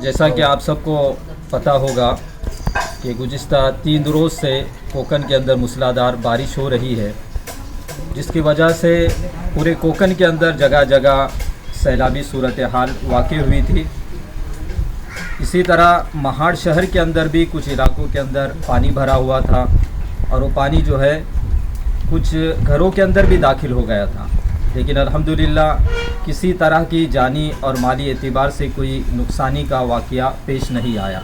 जैसा कि आप सबको पता होगा कि गुज़िस्ता 3 रोज़ से कोकन के अंदर मूसलाधार बारिश हो रही है, जिसकी वजह से पूरे कोकन के अंदर जगह जगह सैलाबी सूरत हाल वाक़ई हुई थी। इसी तरह महाड़ शहर के अंदर भी कुछ इलाकों के अंदर पानी भरा हुआ था और वो पानी जो है कुछ घरों के अंदर भी दाखिल हो गया था, लेकिन अल्हम्दुलिल्लाह किसी तरह की जानी और माली एतबार से कोई नुकसानी का वाक़या पेश नहीं आया।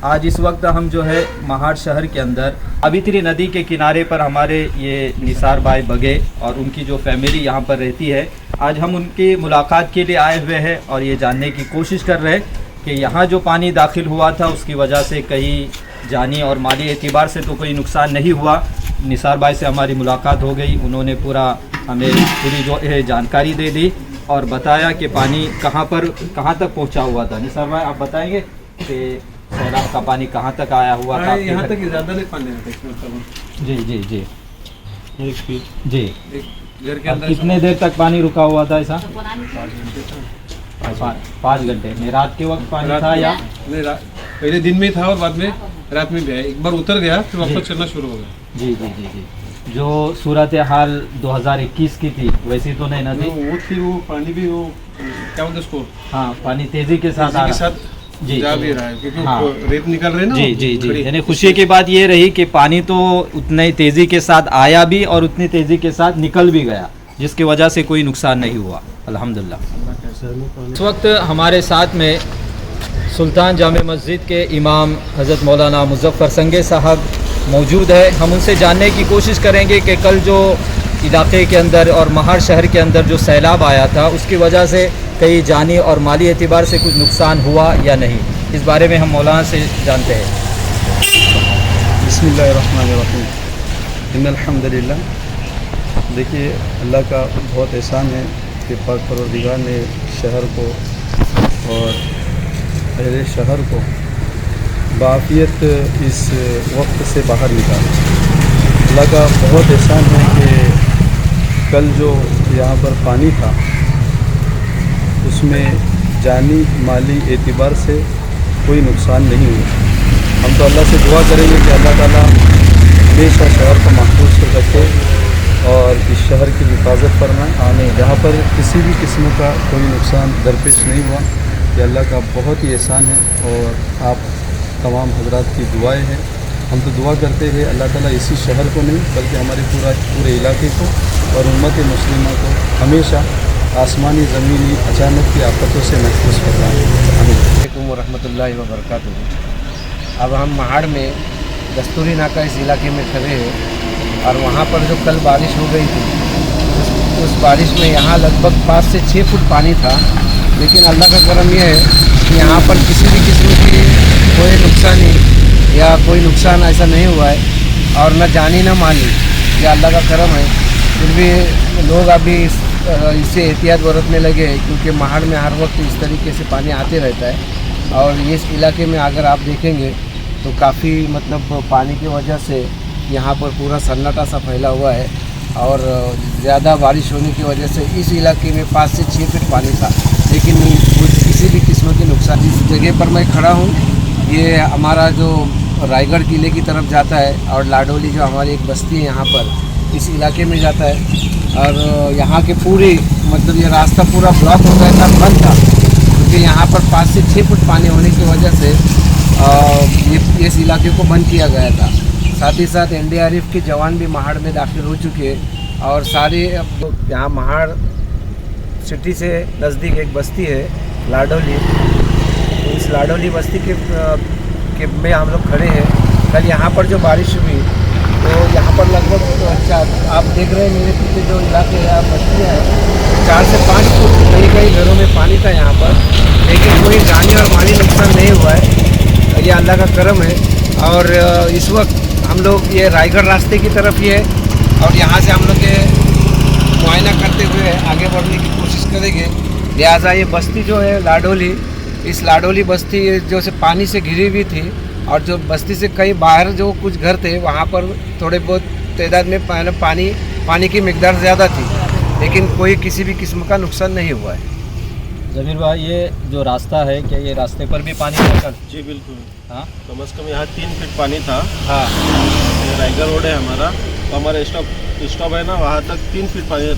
आज इस वक्त हम जो है महाड़ शहर के अंदर सावित्री नदी के किनारे पर हमारे ये निसार भाई बगे और उनकी जो फैमिली यहाँ पर रहती है, आज हम उनकी मुलाकात के लिए आए हुए हैं और ये जानने की कोशिश कर रहे हैं कि यहाँ जो पानी दाखिल हुआ था उसकी वजह से कहीं जानी और माली एतबार से तो कोई नुकसान नहीं हुआ। निसार भाई से हमारी मुलाकात हो गई, उन्होंने पूरा हमें पूरी जो है जानकारी दे दी और बताया कि पानी कहाँ तक पहुँचा हुआ था। निसार भाई आप बताएंगे कि सैलाब का पानी कहाँ तक आया हुआ था? यहाँ तक ज़्यादा नहीं पानी आता इसमें। जी जी जी जी। घर के अंदर कितने देर तक पानी रुका हुआ था ऐसा? 5 घंटे में। रात के वक्त पानी था या नहीं? पहले दिन में था और बाद में रात में भी आया। एक बार उतर गया फिर वापस चलना शुरू हो गया। जी जी जी जी। जो सूरत हाल 2021 की थी वैसी तो नहीं ना थी? वो थी, वो पानी भी वो क्या बोलते उसको, हाँ पानी तेजी के साथ आ रहा जी जा भी रहा है क्योंकि हाँ। रेत निकल रहे ना। जी जी जी। यानी खुशी की बात ये रही कि पानी तो उतनी ही तेज़ी के साथ आया भी और उतनी तेज़ी के साथ निकल भी गया, जिसकी वजह से कोई नुकसान नहीं हुआ अल्हम्दुलिल्लाह। इस वक्त हमारे साथ में सुल्तान जामे मस्जिद के इमाम हज़रत मौलाना मुज़फ़्फ़र संगे साहब मौजूद है। हम उनसे जानने की कोशिश करेंगे कि कल जो इलाके के अंदर और महाड़ शहर के अंदर जो सैलाब आया था उसकी वजह से कई जानी और माली एतबार से कुछ नुकसान हुआ या नहीं, इस बारे में हम मौलाना से जानते हैं। बिस्मिल्लाहिर्रहमानिर्रहीम, इन्नल हम्दुलिल्लाह। देखिए, अल्लाह का बहुत एहसान है कि पाक परवरदिगार ने शहर को और अहले शहर को बाफ़ियत इस वक्त से बाहर निकाला। अल्लाह का बहुत एहसान है कि कल जो यहाँ पर पानी था उसमें जानी माली एतबार से कोई नुकसान नहीं हुआ। हम तो अल्लाह से दुआ करेंगे कि अल्लाह ताला हमेशा शहर को महफूज रखे और इस शहर की हिफाजत फरमाएँ। आमीन। जहाँ पर किसी भी किस्म का कोई नुकसान दरपेश नहीं हुआ, ये अल्लाह का बहुत ही एहसान है और आप तमाम हजरात की दुआएं हैं। हम तो दुआ करते हैं अल्लाह ताला इसी शहर को नहीं बल्कि हमारे पूरे इलाके को और उम्मत मुस्लिमा को हमेशा आसमानी ज़मीनी अचानक की आफतों से महफूज फरमाएँ। अस्सलामुअलैकुम वरहमतुल्लाहि वबरकातुहू। अब हम महाड़ में दस्तूरी नाका इस इलाके में खड़े हैं और वहाँ पर जो कल बारिश हो गई थी उस बारिश में यहाँ लगभग 5 से 6 फुट पानी था, लेकिन अल्लाह का करम यह है कि यहाँ पर किसी भी किस्म की कोई नुकसानी या कोई नुकसान ऐसा नहीं हुआ है और न जानी न माली, ये अल्लाह का करम है। फिर भी लोग अभी इससे एहतियात बरतने लगे हैं क्योंकि महाड़ में हर वक्त इस तरीके से पानी आते रहता है और इस इलाके में अगर आप देखेंगे तो काफ़ी मतलब पानी की वजह से यहाँ पर पूरा सन्नाटा सा फैला हुआ है और ज़्यादा बारिश होने की वजह से इस इलाके में 5 से 6 फीट पानी था, लेकिन किसी भी किस्म के नुकसान। जिस जगह पर मैं खड़ा हूँ ये हमारा जो रायगढ़ किले की तरफ जाता है और लाडोली जो हमारी एक बस्ती है यहाँ पर इस इलाके में जाता है और यहाँ के पूरी मतलब ये रास्ता पूरा ब्लॉक हो गया था, बंद था क्योंकि यहाँ पर 5 से 6 फुट पानी होने की वजह से ये इस इलाके को बंद किया गया था। साथ ही साथ NDRF के जवान भी महाड़ में दाखिल हो चुके हैं और सारे यहाँ महाड़ सिटी से नज़दीक एक बस्ती है लाडोली, तो इस लाडोली बस्ती के में हम लोग खड़े हैं। कल यहाँ पर जो बारिश हुई तो यहाँ पर लगभग आप देख रहे हैं मेरे पीछे जो इलाके है बस्तियाँ हैं 4 से 5 फुट कई घरों में पानी था यहाँ पर, लेकिन कोई जानी और माली नुकसान नहीं हुआ है, ये अल्लाह का करम है। और इस वक्त हम लोग ये रायगढ़ रास्ते की तरफ ही है और यहाँ से हम लोग ये मुआयना करते हुए आगे बढ़ने की कोशिश करेंगे। लिहाजा ये बस्ती जो है लाडोली, इस लाडोली बस्ती जो से पानी से घिरी हुई थी और जो बस्ती से कहीं बाहर जो कुछ घर थे वहाँ पर थोड़े बहुत तादाद में पानी की मिकदार ज़्यादा थी, लेकिन कोई किसी भी किस्म का नुकसान नहीं हुआ है। जमीर भाई, ये जो रास्ता है, क्या ये रास्ते पर भी पानी था कल? जी बिल्कुल, हाँ कम से कम यहाँ 3 फीट पानी था। हाँ ये रायगढ़ रोड है हमारा, तो हमारा स्टॉप है ना, वहाँ तक 3 फीट पानी था।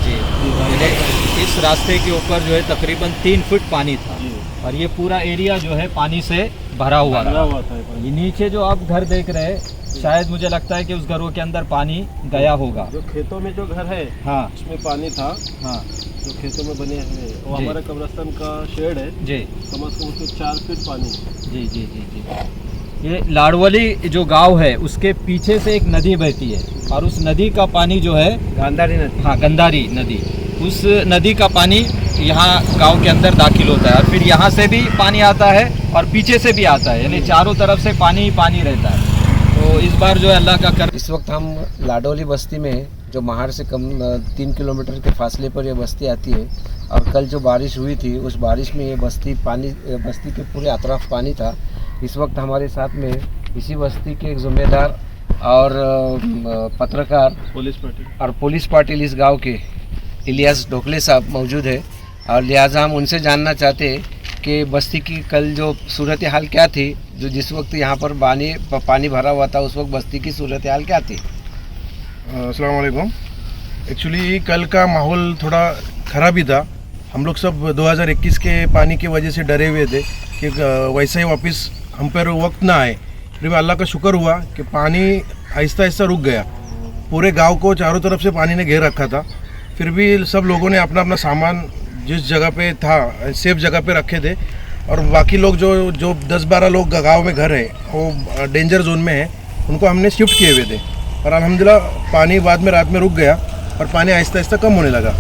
जी। यानी इस रास्ते के ऊपर जो है तकरीबन 3 फुट पानी था जी, और ये पूरा एरिया जो है पानी से भरा हुआ भरा था। हुआ था ये पानी। ये नीचे जो आप घर देख रहे हैं, शायद मुझे लगता है कि उस घरों के अंदर पानी गया होगा। जो खेतों में जो घर है हाँ उसमें पानी था, हाँ जो खेतों में बने हुए वो जी। हमारे कब्रिस्तान का शेड है, जी कम से कम उसमें 4 फीट पानी है। जी जी जी जी। ये लाड़वली जो गांव है उसके पीछे से एक नदी बहती है और उस नदी का पानी जो है, गांधारी नदी। हाँ गंदारी नदी, उस नदी का पानी यहाँ गांव के अंदर दाखिल होता है और फिर यहाँ से भी पानी आता है और पीछे से भी आता है, यानी चारों तरफ से पानी ही पानी रहता है। तो इस बार जो है अल्लाह का कर। इस वक्त हम लाडोली बस्ती में, जो महाड़ से कम 3 किलोमीटर के फासले पर ये बस्ती आती है, और कल जो बारिश हुई थी उस बारिश में ये बस्ती के पूरे अतराफ पानी था। इस वक्त हमारे साथ में इसी बस्ती के एक जिम्मेदार और पत्रकार और पुलिस पाटिल इस गांव के इलियास ढोकले साहब मौजूद है, और लिहाजा हम उनसे जानना चाहते हैं कि बस्ती की कल जो सूरत हाल क्या थी, जो जिस वक्त यहाँ पर पानी भरा हुआ था उस वक्त बस्ती की सूरत हाल क्या थी। अस्सलाम वालेकुम। एक्चुअली कल का माहौल थोड़ा ख़राब ही था। हम लोग सब 2021 के पानी की वजह से डरे हुए थे कि वैसा ही वापस हम पर वक्त ना आए। फिर भी अल्लाह का शुक्र हुआ कि पानी आहिस्ता आहिस्ता रुक गया। पूरे गांव को चारों तरफ से पानी ने घेर रखा था। फिर भी सब लोगों ने अपना अपना सामान जिस जगह पे था सेफ जगह पे रखे थे, और बाकी लोग जो 10-12 लोग गांव में घर है वो डेंजर जोन में है, उनको हमने शिफ्ट किए हुए थे। और अल्हम्दुलिल्लाह पानी बाद में रात में रुक गया और पानी आहिस्ता आहिस्ता कम होने लगा।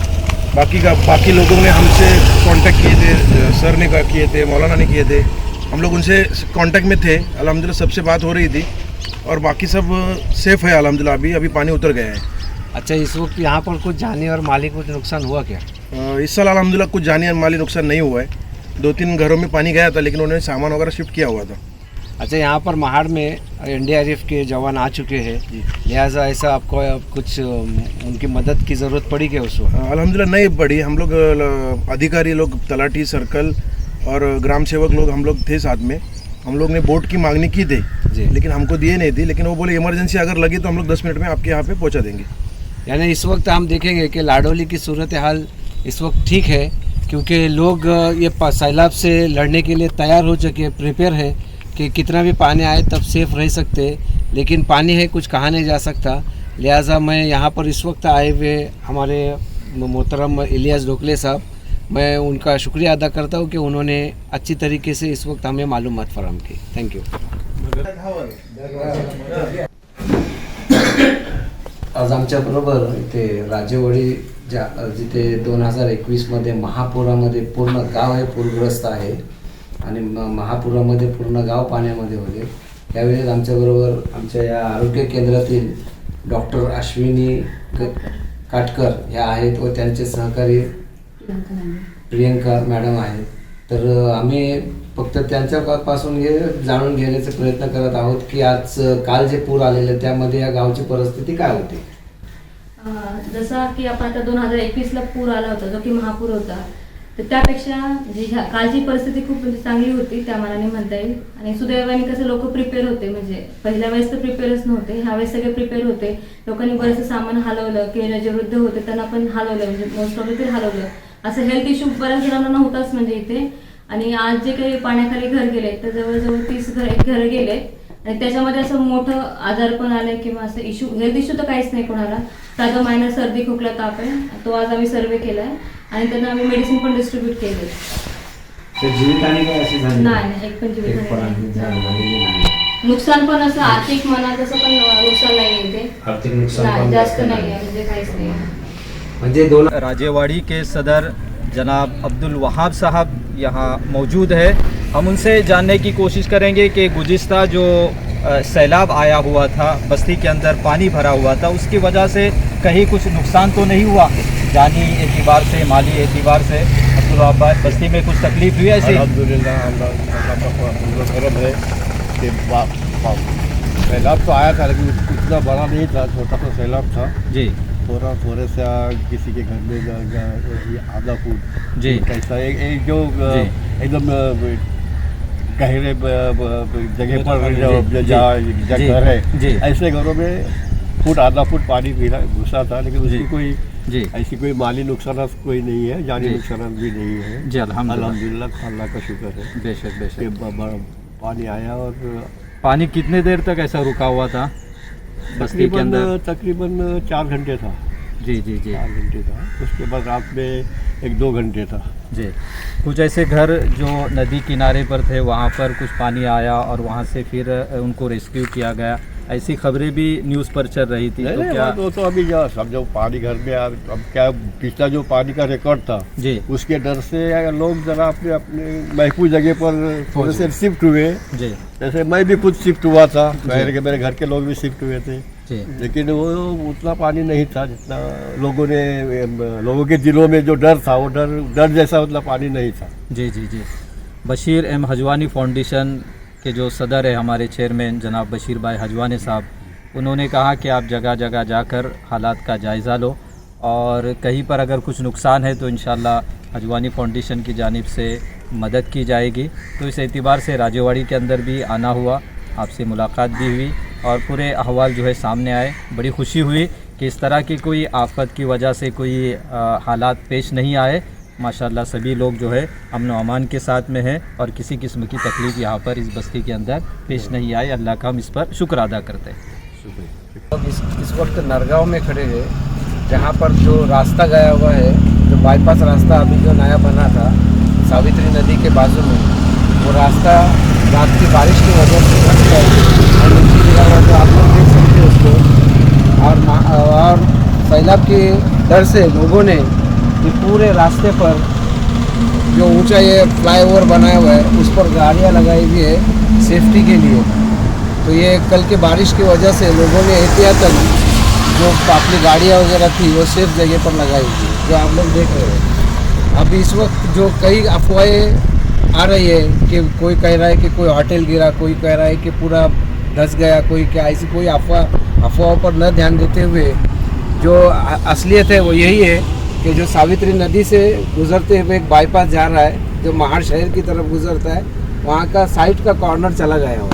बाकी लोगों ने हमसे कांटेक्ट किए थे, सर ने किए थे, मौलाना ने किए थे, हम लोग उनसे कांटेक्ट में थे। अल्हम्दुलिल्लाह सबसे बात हो रही थी और बाकी सब सेफ़ है अल्हम्दुलिल्लाह। अभी पानी उतर गया है। अच्छा, इस वक्त यहाँ पर कुछ जानी और माली कुछ नुकसान हुआ क्या? इस साल अल्हम्दुलिल्लाह कुछ जानी और माली नुकसान नहीं हुआ है। 2-3 घरों में पानी गया था, लेकिन उन्होंने सामान वगैरह शिफ्ट किया हुआ था। अच्छा, यहाँ पर महाड़ में NDRF के जवान आ चुके हैं, लिहाजा ऐसा आपको कुछ उनकी मदद की ज़रूरत पड़ी क्या उस वक्त? अल्हम्दुलिल्लाह नहीं पड़ी। हम लोग अधिकारी लोग, तलाटी सर्कल और ग्राम सेवक लोग हम लोग थे साथ में। हम लोग ने बोट की मांगनी की थी, लेकिन हमको दिए नहीं थी। लेकिन वो बोले इमरजेंसी अगर लगी तो हम लोग 10 मिनट में आपके यहाँ पे पहुँचा देंगे। यानी इस वक्त हम देखेंगे कि लाडोली की सूरत हाल इस वक्त ठीक है, क्योंकि लोग ये सैलाब से लड़ने के लिए तैयार हो चुके, प्रिपेयर है कि कितना भी पानी आए तब सेफ रह सकते। लेकिन पानी है, कुछ कहा नहीं जा सकता। लिहाजा मैं यहाँ पर इस वक्त आए हुए हमारे मोहतरम इलियास ढोकले साहब, मैं उनका शुक्रिया अदा करता हूँ कि उन्होंने अच्छी तरीके से इस वक्त हमें मालूमात फराहम की। Thank you. आज आमच्याबरोबर इथे राजेवाडी जिथे 2021मध्ये महापुरामध्ये पूर्ण गाव हे पूरग्रस्त आहे आणि महापुरामध्ये पूर्ण गाव पाण्यामध्ये होते। त्यावेळेस आमच्याबरोबर आमच्या या आरोग्य केंद्रातील डॉक्टर अश्विनी काटकर ह्या आहेत व त्यांचे सहकारी प्रियंका मॅडम आहेत। तर आम्ही फक्त त्यांच्यापासून हे जाणून घेण्याचा प्रयत्न करत आहोत की आज काल जे पूर आलेले त्यामध्ये या गावची परिस्थिती काय होती। जसा की आपण आता 2021ला पूर आला होता, जो की महापूर होता, तर त्यापेक्षा जी कालची परिस्थिती खूप म्हणजे चांगली होती त्या मानाने म्हणता येईल। आणि सुदैवाने कसं लोक प्रिपेअर होते, म्हणजे पहिल्या वेळेस तर प्रिपेअरच नव्हते, ह्यावेळेस सगळे प्रिपेअर होते। लोकांनी बरेचसे सामान हलवलं, की जे वृद्ध होते त्यांना पण हलवलं, म्हणजे मोस्ट ऑफ ते हलवलं। असं हेल्थ इश्यू बऱ्याच जणांना नव्हताच म्हणजे इथे। आणि आज जे काही पाण्याखाली घर गेले तर जवळजवळ 30 घर गेले, आणि त्याच्यामध्ये असं मोठं आजार पण आले किंवा असं इश्यू, हेल्थ इश्यू तर काहीच नाही कोणाला। साधा मायनर सर्दी खोकला ताप आहे, तो आज आम्ही सर्वे केलाय आणि त्यांना आम्ही मेडिसिन पण डिस्ट्रीब्यूट केले। जीवितहानी काय अशी झाली नाही, एक पण जीवितहानी नाही। नुकसान पण असं आर्थिक म्हणा तसं पण नुकसान नाही इथे, आर्थिक नुकसान जास्त नाही आहे, म्हणजे काहीच नाही। म्हणजे दोन राजेवाड़ी के सदर जनाब अब्दुल वहाब साहब यहाँ मौजूद है। हम उनसे जानने की कोशिश करेंगे कि गुज़िश्ता जो सैलाब आया हुआ था, बस्ती के अंदर पानी भरा हुआ था, उसकी वजह से कहीं कुछ नुकसान तो नहीं हुआ जानी एतबार से, माली एतबार से। अब्दुल वहाब भाई, बस्ती में कुछ तकलीफ हुई ऐसी? अल्हम्दुलिल्लाह अल्लाह का करम है कि सैलाब तो आया था, लेकिन इतना बड़ा नहीं था, छोटा सा सैलाब था जी। थोड़ा सा किसी के घर में ये आधा फुट जी। कैसा एक जो जी। एकदम गहरे जगह पर जी, जो जी, घर है जी। ऐसे घरों में फुट आधा फुट पानी घुसा था, लेकिन उसकी कोई जी ऐसी कोई माली नुकसान कोई नहीं है, जानी जी। नुकसान भी नहीं है जी, अल्हम्दुलिल्लाह। अल्हम्दुलिल्लाह, अल्लाह का शुक्र है बेशक कि बेशक। पानी आया। और पानी कितने देर तक ऐसा रुका हुआ था बस्ती के अंदर? तकरीबन 4 घंटे था। जी जी जी 4 घंटे था। उसके बाद रात में 1-2 घंटे था। जी। कुछ ऐसे घर जो नदी किनारे पर थे वहाँ पर कुछ पानी आया और वहाँ से फिर उनको रेस्क्यू किया गया, ऐसी खबरें भी न्यूज़ पर चल रही थी, तो क्या? वो तो अभी जो समझो पानी घर में अब क्या, पिछला जो पानी का रिकॉर्ड था जी उसके डर से लोग जरा अपने अपने महफूज जगह पर थोड़े से शिफ्ट हुए। जी जैसे मैं भी खुद शिफ्ट हुआ था, मेरे घर के लोग भी शिफ्ट हुए थे, जी लेकिन वो उतना पानी नहीं था जितना लोगों के दिलों में जो डर था, वो डर जैसा उतना पानी नहीं था। जी जी जी। बशीर एम हजवानी फाउंडेशन के जो सदर है हमारे चेयरमैन जनाब बशीर भाई हजवानी साहब, उन्होंने कहा कि आप जगह जगह जाकर हालात का जायज़ा लो और कहीं पर अगर कुछ नुकसान है तो इंशाल्लाह हजवानी फाउंडेशन की जानिब से मदद की जाएगी। तो इस एतबार से राजेवाड़ी के अंदर भी आना हुआ, आपसे मुलाकात भी हुई और पूरे अहवाल जो है सामने आए। बड़ी खुशी हुई कि इस तरह की कोई आफत की वजह से कोई हालात पेश नहीं आए। माशाल्लाह सभी लोग जो है अमन व अमान के साथ में है और किसी किस्म की तकलीफ़ यहाँ पर इस बस्ती के अंदर पेश नहीं आई। अल्लाह का हम इस पर शुक्र अदा करते हैं। अब इस वक्त नरगांव में खड़े हैं, जहाँ पर जो रास्ता गया हुआ है, जो बाईपास रास्ता अभी जो नया बना था सावित्री नदी के बाजू में, वो रास्ता रात की बारिश की वजह से कट गया और नीचे गिरा हुआ, जो आप लोग देख सकते हैं उसको। और सैलाब के डर से लोगों ने ये पूरे रास्ते पर जो ऊंचा ये फ्लाईओवर बनाया हुआ है उस पर गाड़ियाँ लगाई हुई है सेफ्टी के लिए। तो ये कल के बारिश की वजह से लोगों ने एहतियातन जो अपनी गाड़ियाँ वगैरह थी वो सेफ जगह पर लगाई थी, जो आप लोग देख रहे हैं। अब इस वक्त जो कई अफवाहें आ रही है कि कोई कह रहा है कि कोई होटल गिरा, कोई कह रहा है कि पूरा धंस गया, कोई क्या, ऐसी कोई अफवाहों पर न ध्यान देते हुए जो असलियत है वो यही है कि जो सावित्री नदी से गुजरते हुए एक बाईपास जा रहा है जो महाड़ शहर की तरफ गुजरता है, वहाँ का साइड का कॉर्नर चला गया हो